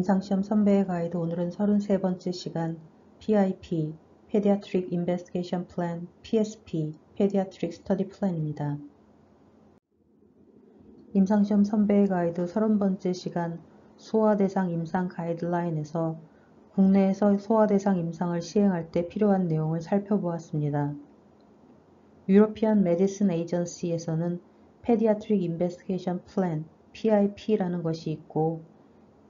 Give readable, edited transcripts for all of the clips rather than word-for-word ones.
임상시험 선배의 가이드 오늘은 33번째 시간 PIP, Pediatric Investigation Plan, PSP, Pediatric Study Plan입니다. 임상시험 선배의 가이드 30번째 시간 소아대상 임상 가이드라인에서 국내에서 소아대상 임상을 시행할 때 필요한 내용을 살펴보았습니다. European Medicine Agency에서는 Pediatric Investigation Plan, PIP라는 것이 있고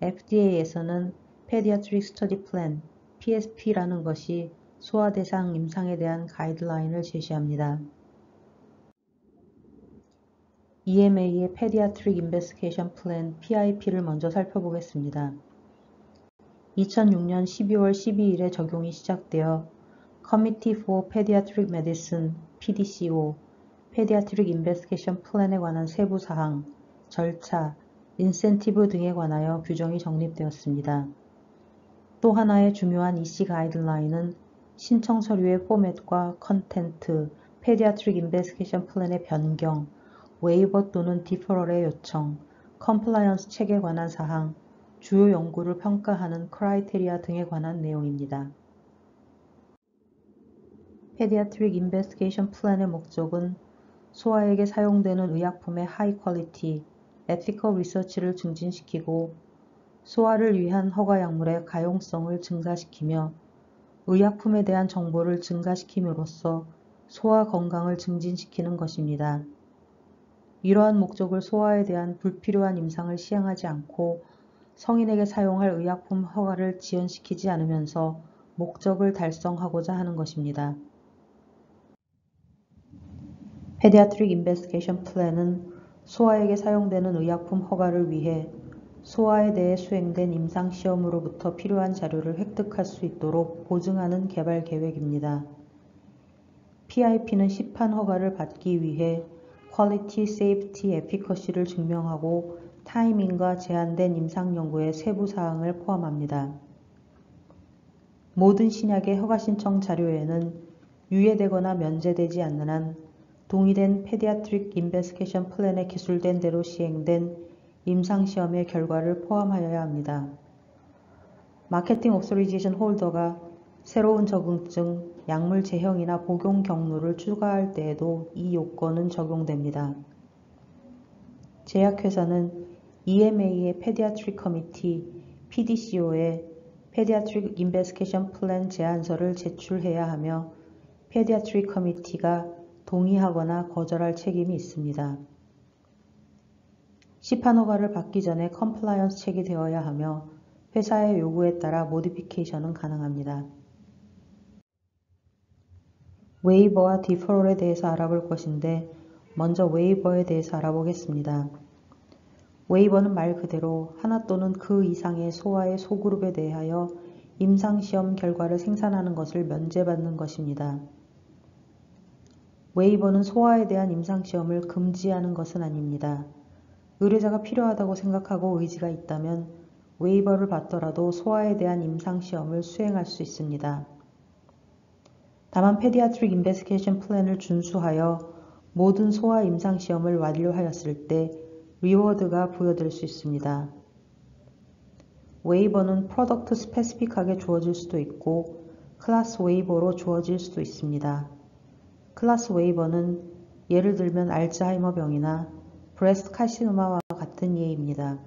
FDA에서는 Pediatric Study Plan, PSP라는 것이 소아대상 임상에 대한 가이드라인을 제시합니다. EMA의 Pediatric Investigation Plan, PIP를 먼저 살펴보겠습니다. 2006년 12월 12일에 적용이 시작되어 Committee for Pediatric Medicine, PDCO, Pediatric Investigation Plan에 관한 세부 사항, 절차, 인센티브 등에 관하여 규정이 정립되었습니다. 또 하나의 중요한 EC 가이드라인은 신청 서류의 포맷과 컨텐트, Pediatric Investigation Plan의 변경, 웨이버 또는 디퍼럴의 요청, 컴플라이언스 책에 관한 사항, 주요 연구를 평가하는 크라이테리아 등에 관한 내용입니다. Pediatric Investigation Plan의 목적은 소아에게 사용되는 의약품의 하이 퀄리티, 에티컬 리서치를 증진시키고 소아를 위한 허가약물의 가용성을 증가시키며 의약품에 대한 정보를 증가시킴으로써 소아 건강을 증진시키는 것입니다. 이러한 목적을 소아에 대한 불필요한 임상을 시행하지 않고 성인에게 사용할 의약품 허가를 지연시키지 않으면서 목적을 달성하고자 하는 것입니다. Pediatric Investigation Plan은 소아에게 사용되는 의약품 허가를 위해 소아에 대해 수행된 임상시험으로부터 필요한 자료를 획득할 수 있도록 보증하는 개발 계획입니다. PIP는 시판 허가를 받기 위해 Quality, Safety, Efficacy를 증명하고 타이밍과 제한된 임상연구의 세부 사항을 포함합니다. 모든 신약의 허가 신청 자료에는 유예되거나 면제되지 않는 한 동의된 Pediatric Investigation Plan에 기술된 대로 시행된 임상시험의 결과를 포함하여야 합니다. 마케팅 오소리제이션 홀더가 새로운 적응증, 약물 제형이나 복용 경로를 추가할 때에도 이 요건은 적용됩니다. 제약회사는 EMA의 Pediatric Committee, PDCO에 Pediatric Investigation Plan 제안서를 제출해야 하며 Pediatric Committee가 동의하거나 거절할 책임이 있습니다. 시판 허가를 받기 전에 컴플라이언스 책이 되어야 하며 회사의 요구에 따라 모디피케이션은 가능합니다. 웨이버와 디퍼럴에 대해서 알아볼 것인데 먼저 웨이버에 대해서 알아보겠습니다. 웨이버는 말 그대로 하나 또는 그 이상의 소아의 소그룹에 대하여 임상시험 결과를 생산하는 것을 면제받는 것입니다. 웨이버는 소아에 대한 임상시험을 금지하는 것은 아닙니다. 의뢰자가 필요하다고 생각하고 의지가 있다면 웨이버를 받더라도 소아에 대한 임상시험을 수행할 수 있습니다. 다만 Pediatric Investigation Plan을 준수하여 모든 소아 임상시험을 완료하였을 때 리워드가 부여될 수 있습니다. 웨이버는 프로덕트 스페시픽하게 주어질 수도 있고 클래스 웨이버로 주어질 수도 있습니다. 클래스 웨이버는 예를 들면 알츠하이머 병이나 브레스트 카시노마와 같은 예입니다.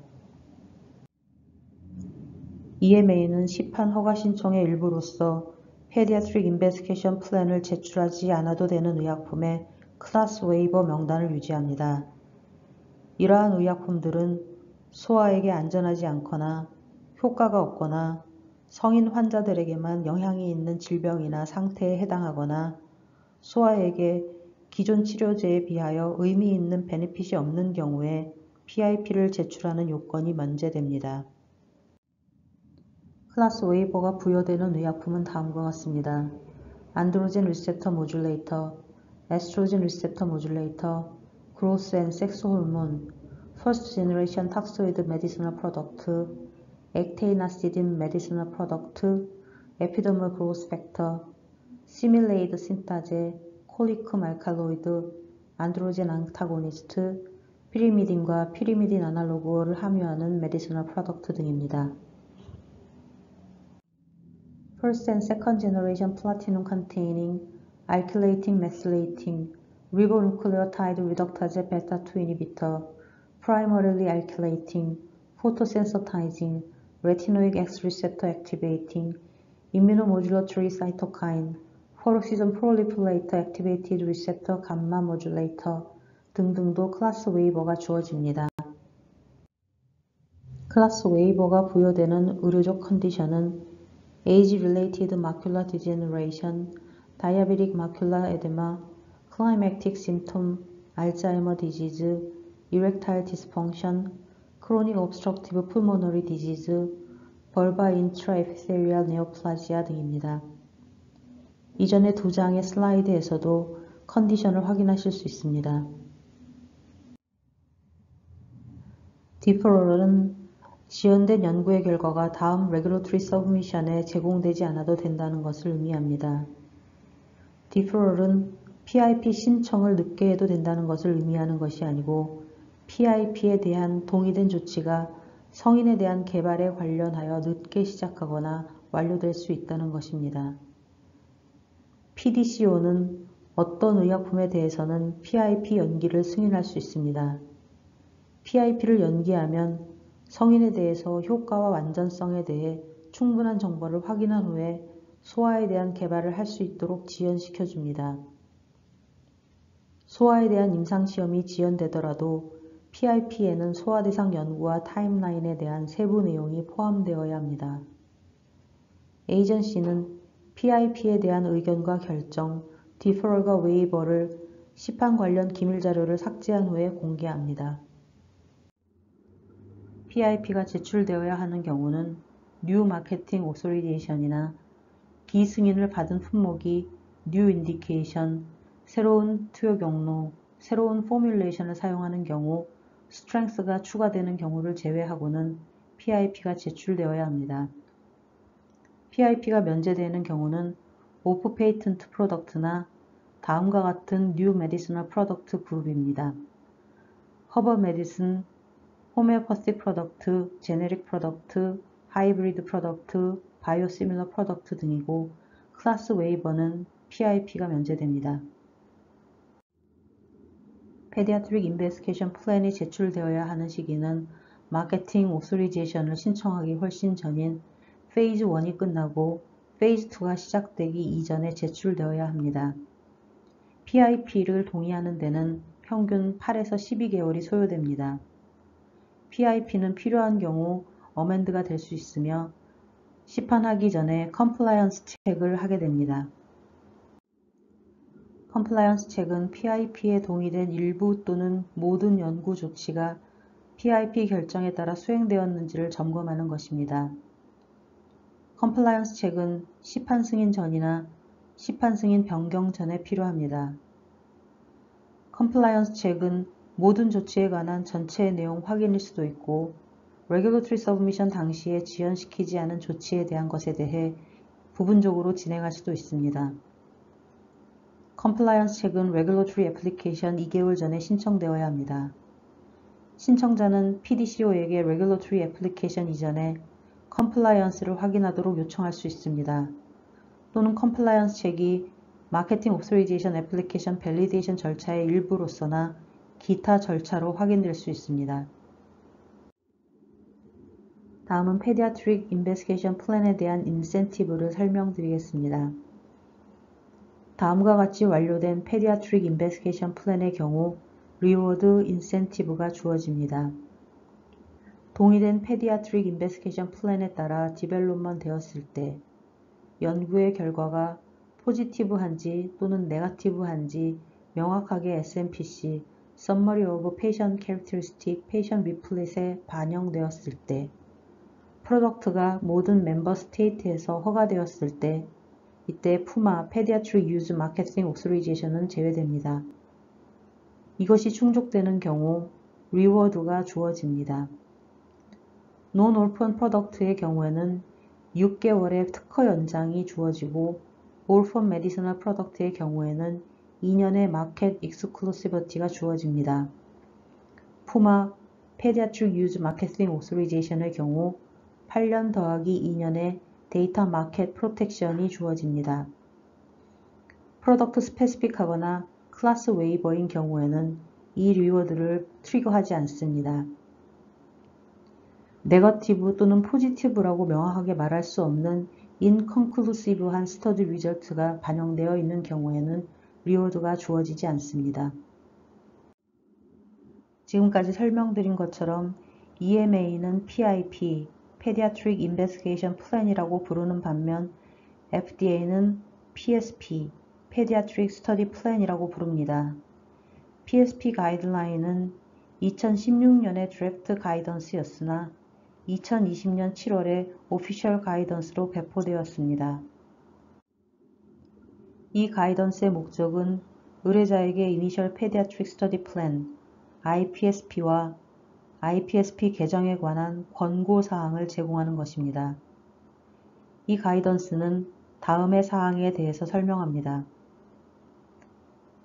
EMA는 시판 허가 신청의 일부로서 Pediatric Investigation Plan을 제출하지 않아도 되는 의약품의 클래스 웨이버 명단을 유지합니다. 이러한 의약품들은 소아에게 안전하지 않거나 효과가 없거나 성인 환자들에게만 영향이 있는 질병이나 상태에 해당하거나 소아에게 기존 치료제에 비하여 의미 있는 베네핏이 없는 경우에 PIP를 제출하는 요건이 면제됩니다. 클래스 웨이버가 부여되는 의약품은 다음과 같습니다. 안드로젠 리셉터 모듈레이터, 에스트로젠 리셉터 모듈레이터, 그로스 앤 섹스 호르몬, 퍼스트 제너레이션 탁소이드 메디시널 프로덕트, 액테이나시딘 메디시널 프로덕트, 에피더멀 그로스 팩터, 시밀레이드 신타제, 콜리쿰 알칼로이드, 안드로젠 안타고니스트, 피리미딘과 피리미딘 아날로그를 함유하는 메디시널 프로덕트 등입니다. first and second generation platinum containing alkylating methylating ribonucleotide reductase beta-2 inhibitor, primarily alkylating, photosensitizing, retinoic X receptor activating, immunomodulatory cytokine, peroxisome proliferator activated receptor gamma modulator 등등도 클래스 웨이버가 주어집니다. 클래스 웨이버가 부여되는 의료적 컨디션은 Age-related macular degeneration, diabetic macular edema, climactic symptom, Alzheimer disease, erectile dysfunction, chronic obstructive pulmonary disease, vulvar intraepithelial neoplasia 등입니다. 이전의 두 장의 슬라이드에서도 컨디션을 확인하실 수 있습니다. 디퍼럴은 지연된 연구의 결과가 다음 레귤러토리 서브미션에 제공되지 않아도 된다는 것을 의미합니다. 디퍼럴은 PIP 신청을 늦게 해도 된다는 것을 의미하는 것이 아니고 PIP에 대한 동의된 조치가 성인에 대한 개발에 관련하여 늦게 시작하거나 완료될 수 있다는 것입니다. PDCO는 어떤 의약품에 대해서는 PIP 연기를 승인할 수 있습니다. PIP를 연기하면 성인에 대해서 효과와 완전성에 대해 충분한 정보를 확인한 후에 소아에 대한 개발을 할 수 있도록 지연시켜 줍니다. 소아에 대한 임상시험이 지연되더라도 PIP에는 소아 대상 연구와 타임라인에 대한 세부 내용이 포함되어야 합니다. 에이전시는 PIP에 대한 의견과 결정, 디퍼럴과 웨이버를 시판 관련 기밀 자료를 삭제한 후에 공개합니다. PIP가 제출되어야 하는 경우는 뉴 마케팅 오소리제이션이나 비승인을 받은 품목이 뉴 인디케이션, 새로운 투여 경로, 새로운 포뮬레이션을 사용하는 경우, 스트렝스가 추가되는 경우를 제외하고는 PIP가 제출되어야 합니다. PIP가 면제되는 경우는 오프 페이턴트 프로덕트나 다음과 같은 뉴 메디시널 프로덕트 그룹입니다. 허버 메디슨, 호메오퍼시 프로덕트, 제네릭 프로덕트, 하이브리드 프로덕트, 바이오시밀러 프로덕트 등이고 클래스 웨이버는 PIP가 면제됩니다. 페디아트릭 인베스티게이션 플랜이 제출되어야 하는 시기는 마케팅 오소리제이션을 신청하기 훨씬 전인 페이즈 1이 끝나고 페이즈 2가 시작되기 이전에 제출되어야 합니다. PIP를 동의하는 데는 평균 8에서 12개월이 소요됩니다. PIP는 필요한 경우 어멘드가 될 수 있으며 시판하기 전에 컴플라이언스 체크를 하게 됩니다. 컴플라이언스 체크는 PIP에 동의된 일부 또는 모든 연구 조치가 PIP 결정에 따라 수행되었는지를 점검하는 것입니다. 컴플라이언스 체크는 시판 승인 전이나 시판 승인 변경 전에 필요합니다. 컴플라이언스 체크는 모든 조치에 관한 전체 내용 확인일 수도 있고 레귤러토리 서브미션 당시에 지연시키지 않은 조치에 대한 것에 대해 부분적으로 진행할 수도 있습니다. 컴플라이언스 체크는 레귤러토리 애플리케이션 2개월 전에 신청되어야 합니다. 신청자는 PDCO에게 레귤러토리 애플리케이션 이전에 컴플라이언스를 확인하도록 요청할 수 있습니다. 또는 컴플라이언스 체크가 마케팅 오소리제이션 애플리케이션 밸리데이션 절차의 일부로서나 기타 절차로 확인될 수 있습니다. 다음은 페디아트릭 인베스티게이션 플랜에 대한 인센티브를 설명드리겠습니다. 다음과 같이 완료된 페디아트릭 인베스티게이션 플랜의 경우 리워드 인센티브가 주어집니다. 동의된 페디아트릭 인베스티게이션 플랜에 따라 디벨롭먼트 되었을 때 연구의 결과가 포지티브한지 또는 네거티브한지 명확하게 SMPC, Summary of Patient Characteristic, Patient Leaflet에 반영되었을 때, 프로덕트가 모든 멤버 스테이트에서 허가되었을 때, 이때 푸마 Pediatric Use Marketing Authorization은 제외됩니다. 이것이 충족되는 경우 리워드가 주어집니다. Non-orphan 프로덕트의 경우에는 6개월의 특허 연장이 주어지고 Orphan Medicinal 프로덕트의 경우에는 2년의 마켓 익스클루시비티가 주어집니다. 푸마 Pediatric Use Marketing Authorization의 경우 8년 더하기 2년의 데이터 마켓 프로텍션이 주어집니다. 프로덕트 스페시픽하거나 클래스 웨이버인 경우에는 이 리워드를 트리거하지 않습니다. 네거티브 또는 포지티브라고 명확하게 말할 수 없는 인컨클루시브한 스터디 리절트가 반영되어 있는 경우에는 리워드가 주어지지 않습니다. 지금까지 설명드린 것처럼 EMA는 PIP, Pediatric Investigation Plan이라고 부르는 반면 FDA는 PSP, Pediatric Study Plan이라고 부릅니다. PSP 가이드라인은 2016년의 드래프트 가이던스였으나 2020년 7월에 오피셜 가이던스로 배포되었습니다. 이 가이던스의 목적은 의뢰자에게 이니셜 페디아트릭 스터디 플랜, IPSP와 IPSP 개정에 관한 권고사항을 제공하는 것입니다. 이 가이던스는 다음의 사항에 대해서 설명합니다.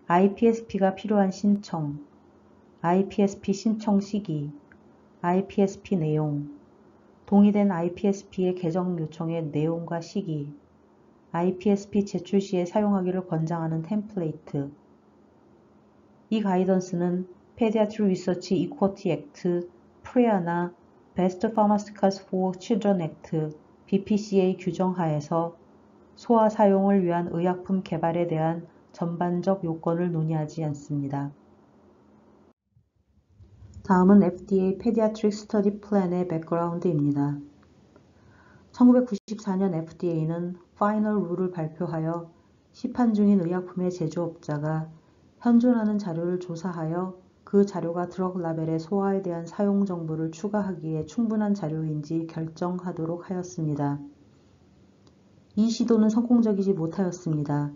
IPSP가 필요한 신청, IPSP 신청 시기, IPSP 내용, 동의된 IPSP의 개정 요청의 내용과 시기, IPSP 제출 시에 사용하기를 권장하는 템플레이트. 이 가이던스는 Pediatric Research Equity Act, PREA나 Best Pharmaceuticals for Children Act, BPCA 규정 하에서 소아 사용을 위한 의약품 개발에 대한 전반적 요건을 논의하지 않습니다. 다음은 FDA Pediatric Study Plan의 백그라운드입니다. 1994년 FDA는 파이널 룰을 발표하여 시판 중인 의약품의 제조업자가 현존하는 자료를 조사하여 그 자료가 드럭 라벨의 소아에 대한 사용 정보를 추가하기에 충분한 자료인지 결정하도록 하였습니다. 이 시도는 성공적이지 못하였습니다.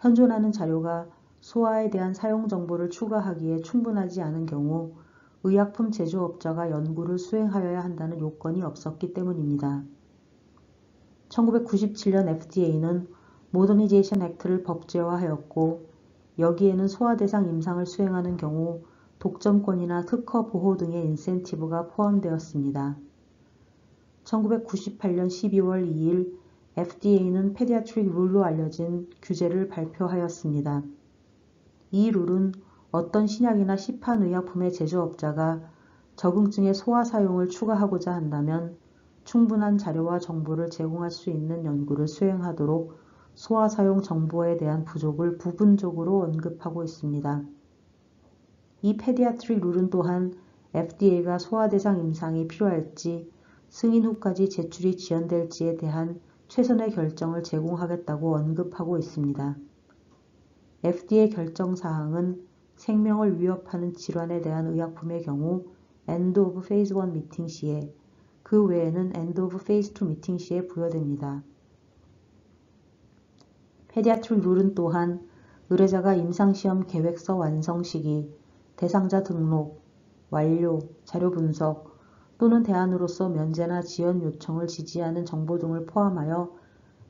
현존하는 자료가 소아에 대한 사용 정보를 추가하기에 충분하지 않은 경우 의약품 제조업자가 연구를 수행하여야 한다는 요건이 없었기 때문입니다. 1997년 FDA는 모더니제이션 액트를 법제화하였고 여기에는 소아 대상 임상을 수행하는 경우 독점권이나 특허 보호 등의 인센티브가 포함되었습니다. 1998년 12월 2일 FDA는 페디아트릭 룰로 알려진 규제를 발표하였습니다. 이 룰은 어떤 신약이나 시판 의약품의 제조업자가 적응증의 소아 사용을 추가하고자 한다면 충분한 자료와 정보를 제공할 수 있는 연구를 수행하도록 소아 사용 정보에 대한 부족을 부분적으로 언급하고 있습니다. 이 페디아트릭 룰은 또한 FDA가 소아 대상 임상이 필요할지 승인 후까지 제출이 지연될지에 대한 최선의 결정을 제공하겠다고 언급하고 있습니다. FDA 결정 사항은 생명을 위협하는 질환에 대한 의약품의 경우 End of Phase 1 미팅 시에, 그 외에는 End of Phase 2 미팅 시에 부여됩니다. 페디아트릭 룰은 또한 의뢰자가 임상시험 계획서 완성 시기, 대상자 등록, 완료, 자료 분석 또는 대안으로서 면제나 지연 요청을 지지하는 정보 등을 포함하여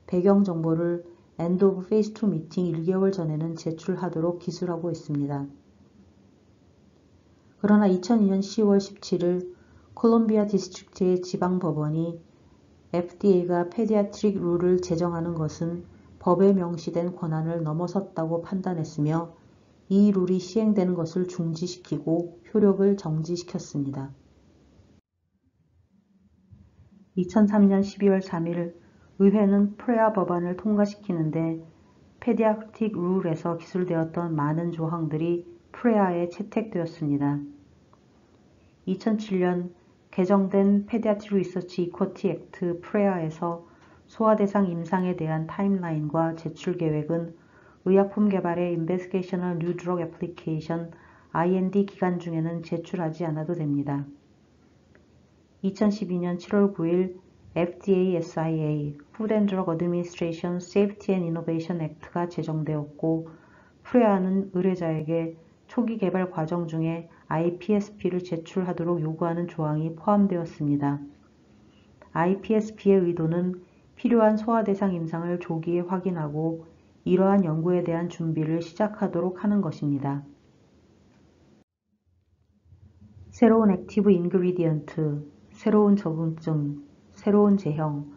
배경 정보를 End of Phase 2 미팅 1개월 전에는 제출하도록 기술하고 있습니다. 그러나 2002년 10월 17일 콜롬비아 디스트릭트의 지방법원이 FDA가 페디아트릭 룰을 제정하는 것은 법에 명시된 권한을 넘어섰다고 판단했으며 이 룰이 시행되는 것을 중지시키고 효력을 정지시켰습니다. 2003년 12월 3일 의회는 프레아 법안을 통과시키는데 페디아트릭 룰에서 기술되었던 많은 조항들이 프레아에 채택되었습니다. 2007년 개정된 페디아트릭 리서치 이쿼티 액트 프레아에서 소아 대상 임상에 대한 타임라인과 제출 계획은 의약품 개발의 Investigational New Drug Application IND 기간 중에는 제출하지 않아도 됩니다. 2012년 7월 9일 FDA SIA Food and Drug Administration Safety and Innovation Act가 제정되었고 프레아는 의뢰자에게 초기 개발 과정 중에 IPSP를 제출하도록 요구하는 조항이 포함되었습니다. IPSP의 의도는 필요한 소아 대상 임상을 조기에 확인하고 이러한 연구에 대한 준비를 시작하도록 하는 것입니다. 새로운 액티브 인그리디언트, 새로운 적응증, 새로운 제형,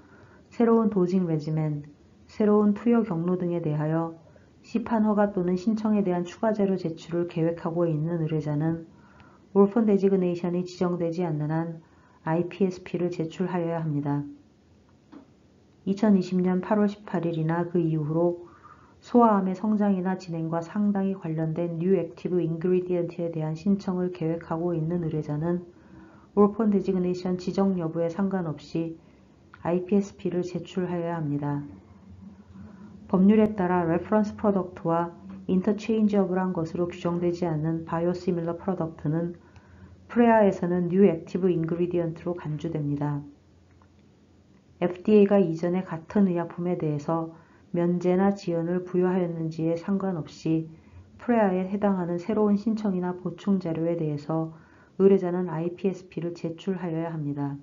새로운 도징 레지멘, 새로운 투여 경로 등에 대하여 시판 허가 또는 신청에 대한 추가 자료 제출을 계획하고 있는 의뢰자는 올펀 데지그네이션이 지정되지 않는 한 IPSP를 제출하여야 합니다. 2020년 8월 18일이나 그 이후로 소아암의 성장이나 진행과 상당히 관련된 뉴 액티브 인그리디언트에 대한 신청을 계획하고 있는 의뢰자는 올펀 데지그네이션 지정 여부에 상관없이 IPSP를 제출하여야 합니다. 법률에 따라 레퍼런스 프로덕트와 인터체인지어블한 것으로 규정되지 않는 바이오시밀러 프로덕트는 프레아에서는 뉴 액티브 인그리디언트로 간주됩니다. FDA가 이전에 같은 의약품에 대해서 면제나 지연을 부여하였는지에 상관없이 프레아에 해당하는 새로운 신청이나 보충 자료에 대해서 의뢰자는 IPSP를 제출하여야 합니다.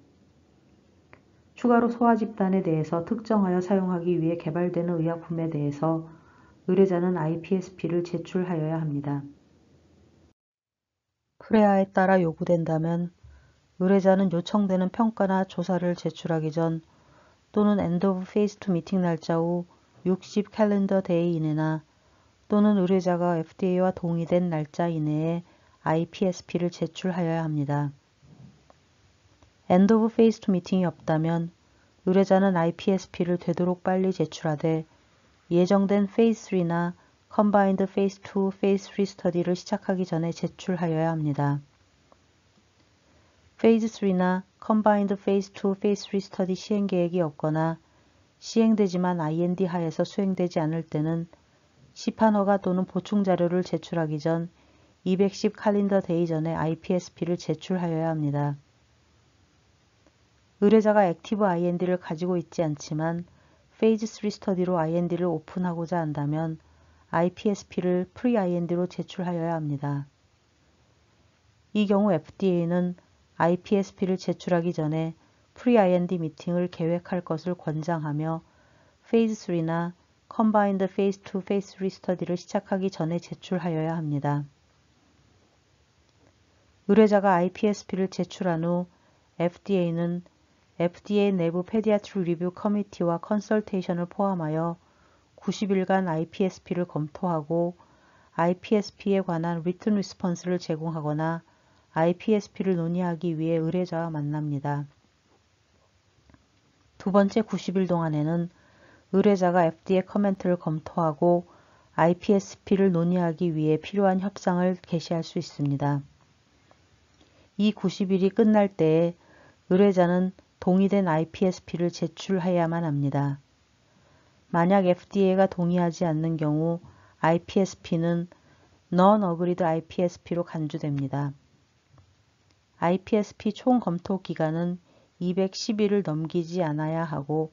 추가로 소아 집단에 대해서 특정하여 사용하기 위해 개발되는 의약품에 대해서 의뢰자는 IPSP를 제출하여야 합니다. 프레아에 따라 요구된다면 의뢰자는 요청되는 평가나 조사를 제출하기 전 또는 엔드 오브 페이스 2 미팅 날짜 후 60 캘린더 데이 이내나 또는 의뢰자가 FDA와 동의된 날짜 이내에 IPSP를 제출하여야 합니다. 엔드 오브 페이스 2 미팅이 없다면 의뢰자는 IPSP를 되도록 빨리 제출하되 예정된 페이스 3나 컴바인드 페이스 2, 페이스 3 스터디를 시작하기 전에 제출하여야 합니다. 페이즈 3나 컴바인드 페이스 2, 페이스 3 스터디 시행 계획이 없거나 시행되지만 IND 하에서 수행되지 않을 때는 시판 허가 또는 보충 자료를 제출하기 전 210 캘린더 데이 전에 IPSP를 제출하여야 합니다. 의뢰자가 액티브 IND를 가지고 있지 않지만 페이즈 3 스터디로 IND를 오픈하고자 한다면 IPSP를 프리-IND로 제출하여야 합니다. 이 경우 FDA는 IPSP를 제출하기 전에 프리-IND 미팅을 계획할 것을 권장하며 페이즈 3나 컴바인드 페이즈 2, 페이즈 3 스터디를 시작하기 전에 제출하여야 합니다. 의뢰자가 IPSP를 제출한 후 FDA는 FDA 내부 페디아트릭 리뷰 커미티와 컨설테이션을 포함하여 90일간 IPSP를 검토하고 IPSP에 관한 리튼 리스폰스를 제공하거나 IPSP를 논의하기 위해 의뢰자와 만납니다. 두 번째 90일 동안에는 의뢰자가 FDA 커멘트를 검토하고 IPSP를 논의하기 위해 필요한 협상을 개시할 수 있습니다. 이 90일이 끝날 때에 의뢰자는 동의된 IPSP를 제출해야만 합니다. 만약 FDA가 동의하지 않는 경우 IPSP는 Non-Agreed IPSP로 간주됩니다. IPSP 총 검토 기간은 210일을 넘기지 않아야 하고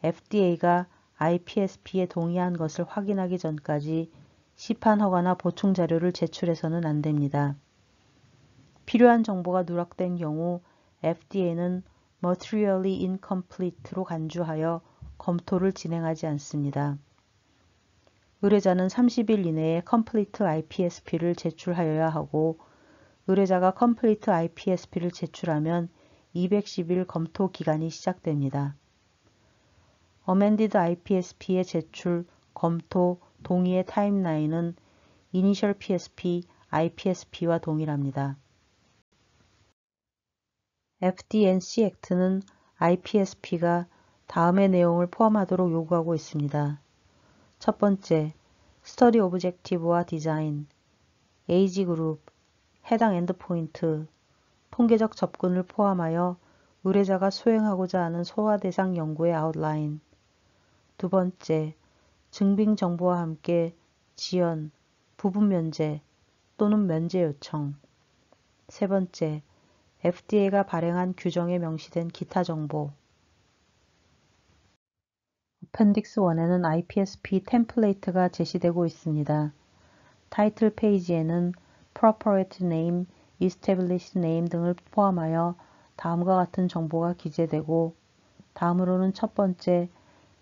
FDA가 IPSP에 동의한 것을 확인하기 전까지 시판 허가나 보충 자료를 제출해서는 안 됩니다. 필요한 정보가 누락된 경우 FDA는 Materially Incomplete로 간주하여 검토를 진행하지 않습니다. 의뢰자는 30일 이내에 Complete IPSP를 제출하여야 하고 의뢰자가 Complete IPSP를 제출하면 210일 검토 기간이 시작됩니다. Amended IPSP의 제출, 검토, 동의의 타임라인은 Initial PSP, IPSP와 동일합니다. FD&C 액트는 IPSP가 다음의 내용을 포함하도록 요구하고 있습니다. 첫 번째, 스터디 오브젝티브와 디자인, 에이지 그룹, 해당 엔드포인트, 통계적 접근을 포함하여 의뢰자가 수행하고자 하는 소아 대상 연구의 아웃라인. 두 번째, 증빙 정보와 함께 지연, 부분 면제 또는 면제 요청. 세 번째, FDA가 발행한 규정에 명시된 기타 정보. 어펜딕스 1에는 IPSP 템플레이트가 제시되고 있습니다. 타이틀 페이지에는 Appropriate Name, Established Name 등을 포함하여 다음과 같은 정보가 기재되고 다음으로는 첫 번째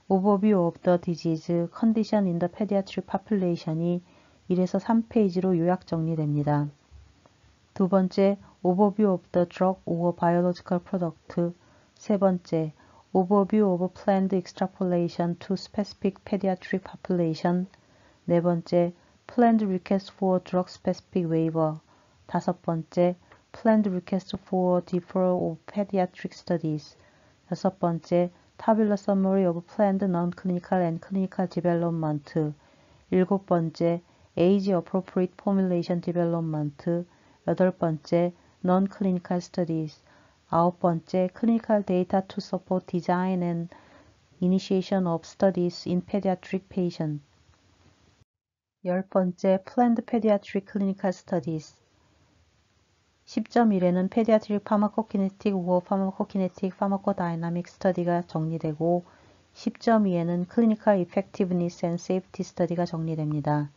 Overview of the Disease Condition in the Pediatric Population이 1에서 3페이지로 요약 정리됩니다. 두 번째 Overview of the Drug or Biological Product, 세 번째 Overview of planned extrapolation to specific pediatric population. 네 번째, planned request for drug specific waiver. 다섯 번째, planned request for deferral of pediatric studies. 여섯 번째, tabular summary of planned non-clinical and clinical development. 일곱 번째, age appropriate formulation development. 여덟 번째, non-clinical studies. 아홉 번째, clinical data to support design and initiation of studies in pediatric patients. 열 번째, planned pediatric clinical studies. 10.1에는 pediatric pharmacokinetic or pharmacokinetic pharmacodynamic study가 정리되고 10.2에는 clinical effectiveness and safety study가 정리됩니다.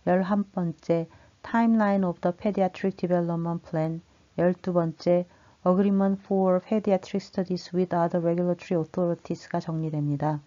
11번째, timeline of the pediatric development plan. 12번째, agreement for pediatric studies with other regulatory authories가 정리됩니다.